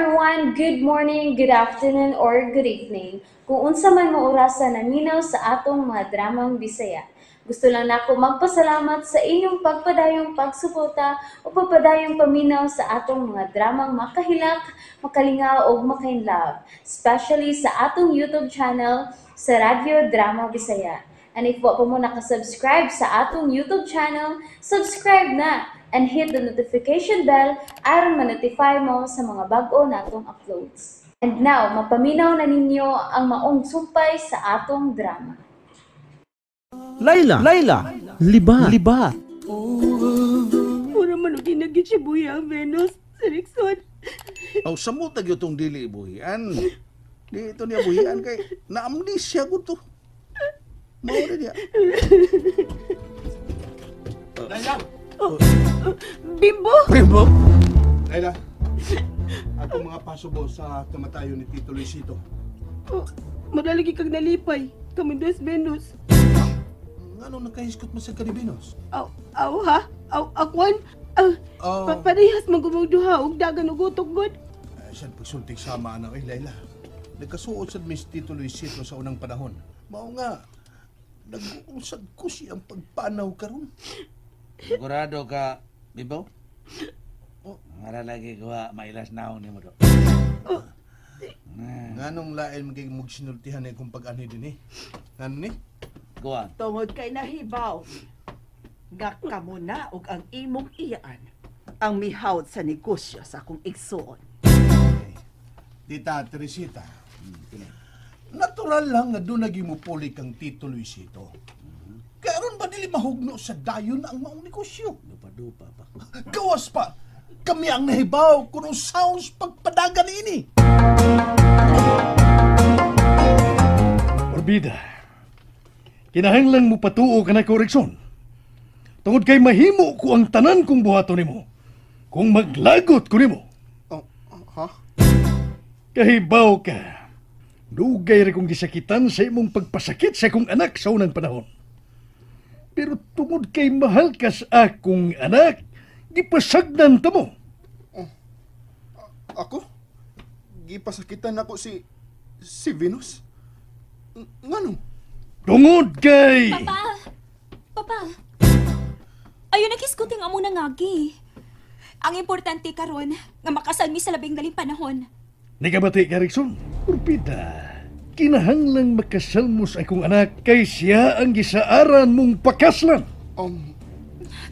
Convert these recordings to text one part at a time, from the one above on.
everyone, good morning, good afternoon, or good evening. Kung unsa man mo orasan naminaw sa atong mga dramang Bisaya. Gusto lang nako magpasalamat sa inyong pagpadayong pagsuporta o pagpadayong paminaw sa atong mga dramang makahilak, makalingaw o makainlove, especially sa atong YouTube channel sa Radyo Drama Bisaya. And if wa pa mo nakasubscribe sa atong YouTube channel, subscribe na and hit the notification bell aron ma-notify mo sa mga bag-o natong uploads. And now, mapaminaw na ninyo ang maong sumpay sa atong drama. Layla, liba. Mura man og ginagit siya buhi ang Venus, Sirikson. Aw samot tag itong dili buhian. Di ito niya buhian kay na-amnesia ko to. Mao na niya. Layla! Bimbo! Primo. Layla! Ako mga pasubo sa kamatayon ni Tito Luisito. Oh, madalagi kag nalipay. Kamundos Venus. Ano nakahiskot mo sa Caribenos? Aw ha? Akwan? Parehas magumugduha og dagan og utok god. Saan pagsulting sama na kay Layla? Nagkasuot sa Miss Tito Luisito sa unang panahon. Mao nga, nag-uusad ko siyang pagpanaw karon. Sigurado ka, Bibo? Ngara lagi ko mailas naon ni mo do. Nganong lain maging magsinultihan kung pag-ani din eh. Ano ni? Kuan. Tungod kay nahibaw, gaka mo na og ang imong iyaan ang mihawd sa negosyo sa akong igsuon. Tita Teresita, natural lang nga doon naging mupuli kang Tito Luisito. Kaya ron ba nili mahugno sa dayon ang maong negosyo? Dupa-dupa pa. Gawas pa! Kami ang nahibaw kung sounds pagpadagan ini. Orbida, kinahanglan mo patuo ka na koreksyon. Tungod kay mahimo ko ang tanan kong buhaton nimo. Kung maglagot ko nimo. Ha? Kahibaw ka. Dugay rin kong gisakitan sa imong pagpasakit sa akong anak sa unang panahon. Pero tungod kay mahal ka sa akong anak, gipasagdan ta mo. Ako? Gipasakitan ako si Venus? Ngano? Tungod kay... Papa! Ayaw nakiskuting amo na ngagi. Ang importante karon nga makasal mi sa labing daling panahon. Nagabati ka, Rickson? Orbida, kinahanglang makasal mo sa akong anak kay siya ang gisaaran mong pakaslan.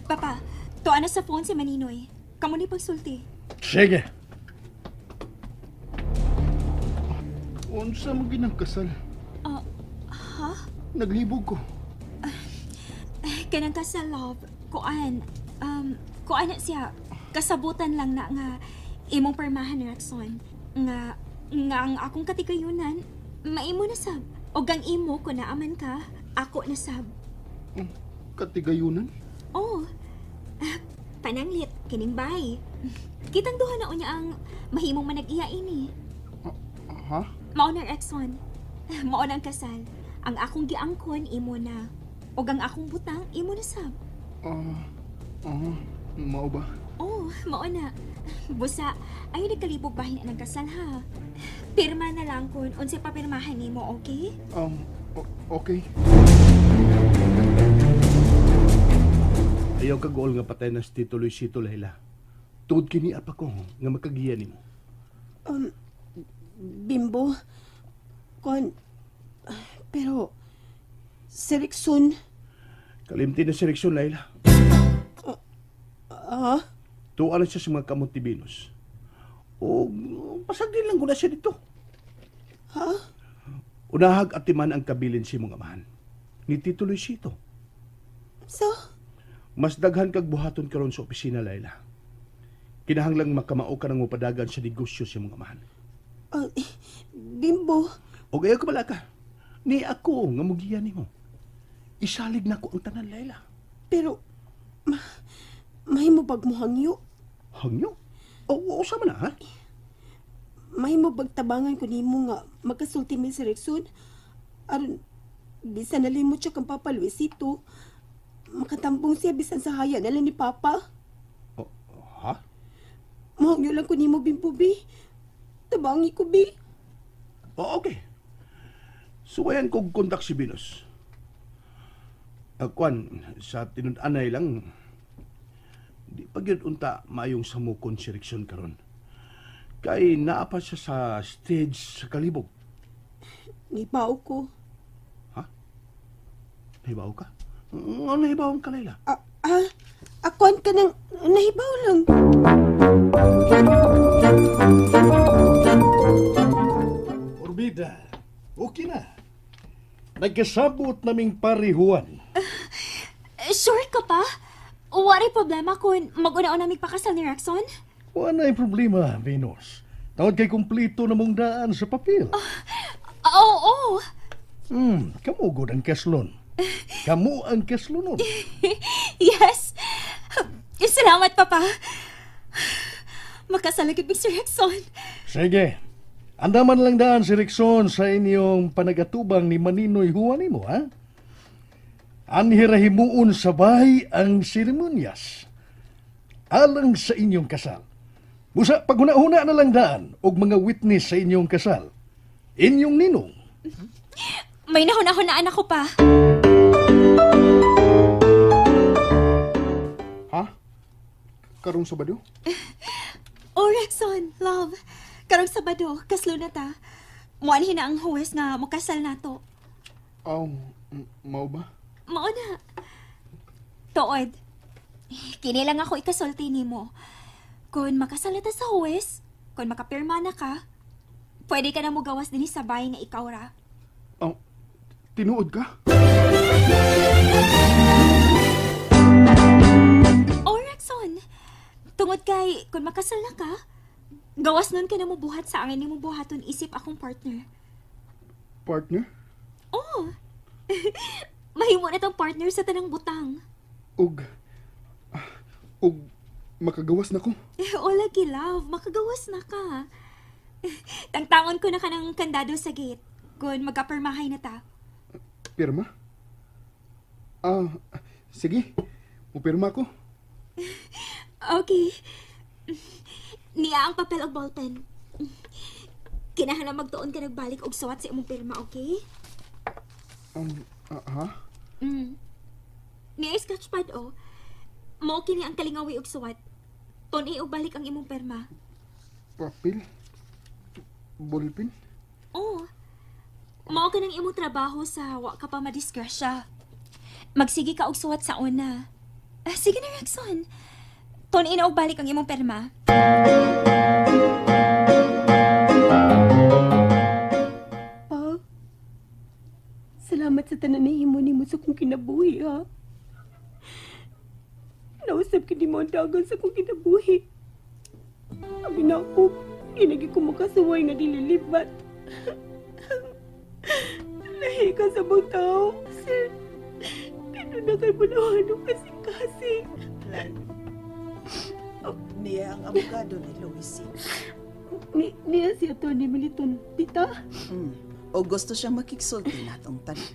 Papa, tuwa na sa phone si Maninoy. Kamu ni pagsulti. Sige. Unsa mo ginagkasal? Ha? Naglibog ko. Kanang kasal, love. Kuan na siya. Kasabutan lang na nga imong permahan ni Raxon. Nga ang akong katigayunan, maimo na sab. O gang imo ko naaman ka, ako na sab. Katigayunan? Oh, pananglit, kining bahay. Kitang duha na unya ang mahimong manag-iya ini. Ha? Mao na Exxon. Mao na ang kasal. Ang akong giangkon, imo na. O ang akong butang, imo na sab. Mao ba? Oh, mao na. Busa, ayaw na kalibog bahin ang kasal ha. Pirma na lang kun unsa papirmahan nimo, okay? Okay. Ayaw ka goal nga patay na si Tito Luisito, Layla. Tungod kini apa ko nga makagiya nimo. Bimbo, pero, Sirikson. Kalimti na si Rickson, Layla. Tuwa lang siya sa mga kamot ni Venus. O pasag din lang ko na siya dito. Ha? Unahag at timan ang kabilin si mong amahan. Ni Tito Luisito. So? Mas daghan kag buhaton karon sa opisina, Layla. Kinahanglang makamao ka ng mapadagan sa negosyo si mong amahan. Bimbo. O gaya ko bala ka. Ni ako nga mugiyan nimo. Isalig na ko ang tanan, Layla. Pero, mahimo bag mo hangyo? Hangyo? O sama na, ha? Mahimo bag tabangan ko nimo nga magkasulti mi si Rexon. Aron, bisan nalimot siya kang Papa Luisito. Makatambong siya bisan sa haya nila ni Papa. Ha? Mahangyo lang ko nimo, Bimbo, bi. Tabangi ko, bi. Okay. Suwayan kong kontak si Venus. Kwan, sa tinud-anay lang, di pa gyud unta mayong samukon si Rickson karon. Kay naa pa siya sa stage sa kalibog. Ngibaw ko. Nahibaw ka? Ano nahibaw ka, Layla? Akuan ka ng nahibaw lang. Orbida, okay na. Nagkasabot naming parihuan. Sure ka pa? Wari problema kung mag-una-una magpakasal ni Rexon? Wala yung problema, Venus. Tawad kay kumplito na mong daan sa papel. Oo. Kamugod ang kaslon. Kamu ang kaslonon. Yes. Salamat, Papa. Makasalagid si Rexon. Sige. Andaman lang daan si Rickson sa inyong panagatubang ni Maninoy Juan mo, ha? Anhirahimuon sa bahay ang seremonyas. Alang sa inyong kasal. Busa, paghuna-huna na lang daan og mga witness sa inyong kasal. Inyong ninong. May nahuna-hunaan ako pa. Ha? Karong Sabado? Oh, Rexon, love. Karong Sabado, kaslo na ta. Muanhin na ang huwes nga makasal nato. Mao ba? Mao na. Tuod. Kini lang ako ikasulti nimo. Kung makasal na ta sa huwes, kung makapirma na ka, pwede ka na mo gawas din sa bahay nga ikaw ra. Tinuod ka? Oh, Rexon. Tungod kay, kung makasal na ka, gawas nun ka na mo buhat sa angin ni mo buhaton isip akong partner. Partner? Oh. Mahimo na tong partner sa tanang butang. Ug makagawas na ko. O lagi, love. Makagawas na ka. Tangtangon ko na ka ng kandado sa gate kung magkapermahay na ta. Pirma? Sige. Mupirma ko. Okay. Niya ang papel o ballpen. Kinahanglan magtuon ka nagbalik og suwat sa imong pirma, okay? Ha? Niya sketchpad o. Mao kini ang kalingawi og suwat. Tun-i og balik ang imong pirma. Papel? Ballpen? Oo. Mao ka ng imong trabaho sa wa ka pa madisgrasya. Magsige ka og suwat sa una. Sige na, Rexon. Tun-i na og balik ang imong pirma. Pa, salamat sa tanan na himo nimo sa kong kinabuhi, ha? Nausap ka di mo ang dagan sa kong kinabuhi. Abi na ako, inagi ko makasuway nga dililibat. Lahi ka sa bang tao, sir. Kano na kay bunawan kasi. Niya ang abogado ni Luisito. Niya si Atty. Militon, tita? O gusto siyang makiksulti natong tanan.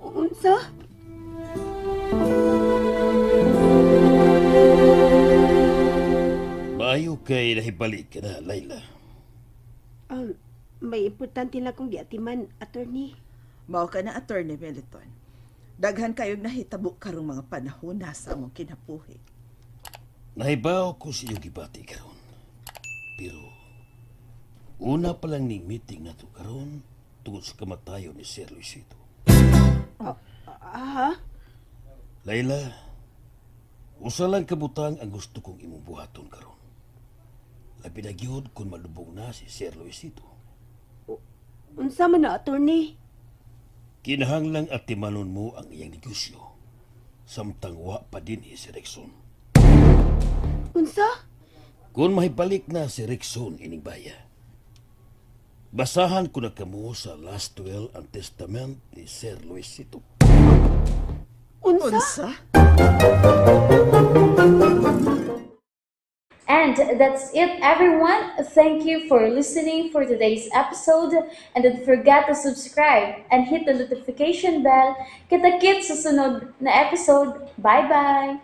Unsa? Maayo kay nahibalik ka na, Layla. May importante lang kong giatiman, attorney. Mao ka na, Atty. Militon. Daghan kayong nahitabo karong mga panahon na sa among kinabuhi. Nahibaw ko sa iyong gibati karon. Pero, una pa lang ning meeting na to karon tungod sa kamatayon ni Sir Luisito. Layla, usa lang kabutang ang gusto kong imong buhaton karon. Labi na gyud kung malubog na si Sir Luisito. Unsa man na, attorney? Kinahanglang atimanon mo ang iyang negosyo. Samtang wa pa din si Rexon. Unsa? Kung mahibalik na si Rexon ining baya, basahan ko na kamo sa last will ang testament ni Sir Luisito. Unsa? And that's it, everyone. Thank you for listening for today's episode. And don't forget to subscribe and hit the notification bell. Kita-kits sa sunod na episode. Bye-bye!